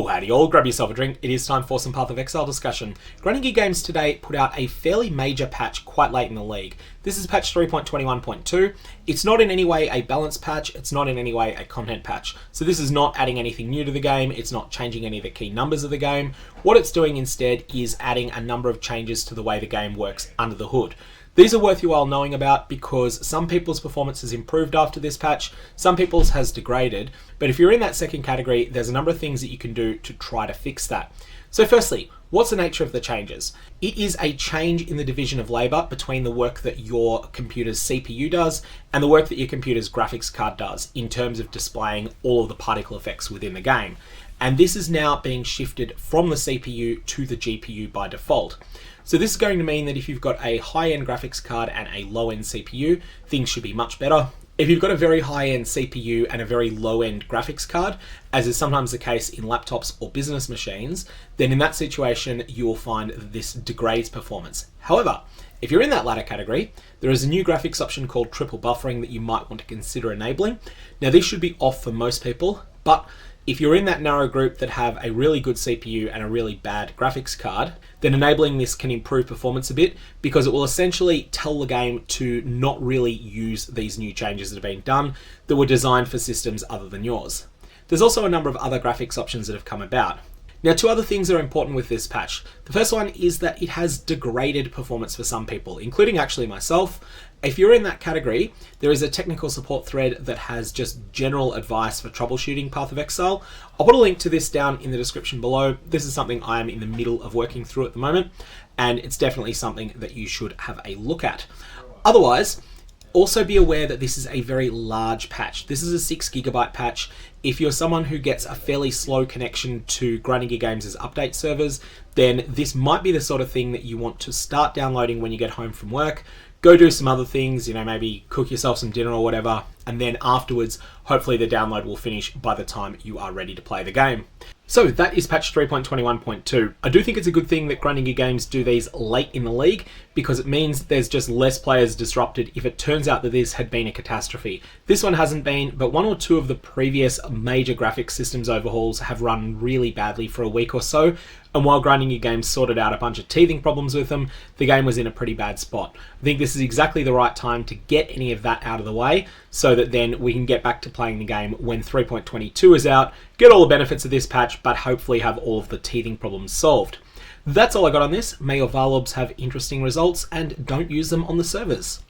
Well, howdy all, grab yourself a drink. It is time for some Path of Exile discussion. Grinding Gear Games today put out a fairly major patch quite late in the league. This is patch 3.21.2. It's not in any way a balance patch, it's not in any way a content patch. So this is not adding anything new to the game, it's not changing any of the key numbers of the game. What it's doing instead is adding a number of changes to the way the game works under the hood. These are worth your while knowing about because some people's performance has improved after this patch, some people's has degraded, but if you're in that second category, there's a number of things that you can do to try to fix that. So firstly, what's the nature of the changes? It is a change in the division of labour between the work that your computer's CPU does and the work that your computer's graphics card does in terms of displaying all of the particle effects within the game. And this is now being shifted from the CPU to the GPU by default. So this is going to mean that if you've got a high-end graphics card and a low-end CPU, things should be much better. If you've got a very high-end CPU and a very low-end graphics card, as is sometimes the case in laptops or business machines, then in that situation, you will find that this degrades performance. However, if you're in that latter category, there is a new graphics option called triple buffering that you might want to consider enabling. Now, this should be off for most people, but if you're in that narrow group that have a really good CPU and a really bad graphics card, then enabling this can improve performance a bit because it will essentially tell the game to not really use these new changes that have been done that were designed for systems other than yours. There's also a number of other graphics options that have come about. Now, two other things that are important with this patch. The first one is that it has degraded performance for some people, including actually myself. If you're in that category, there is a technical support thread that has just general advice for troubleshooting Path of Exile. I'll put a link to this down in the description below. This is something I am in the middle of working through at the moment, and it's definitely something that you should have a look at. Otherwise, also be aware that this is a very large patch. This is a 6GB patch. If you're someone who gets a fairly slow connection to Grinding Gear Games' update servers, then this might be the sort of thing that you want to start downloading when you get home from work. Go do some other things, maybe cook yourself some dinner or whatever, and then afterwards, hopefully the download will finish by the time you are ready to play the game. So that is patch 3.21.2. I do think it's a good thing that Grinding Gear Games do these late in the league because it means there's just less players disrupted if it turns out that this had been a catastrophe. This one hasn't been, but one or two of the previous major graphics systems overhauls have run really badly for a week or so, and while Grinding Gear Games sorted out a bunch of teething problems with them, the game was in a pretty bad spot. I think this is exactly the right time to get any of that out of the way so that then we can get back to playing the game when 3.22 is out, get all the benefits of this patch, but hopefully have all of the teething problems solved. That's all I got on this. May your Varlobs have interesting results and don't use them on the servers.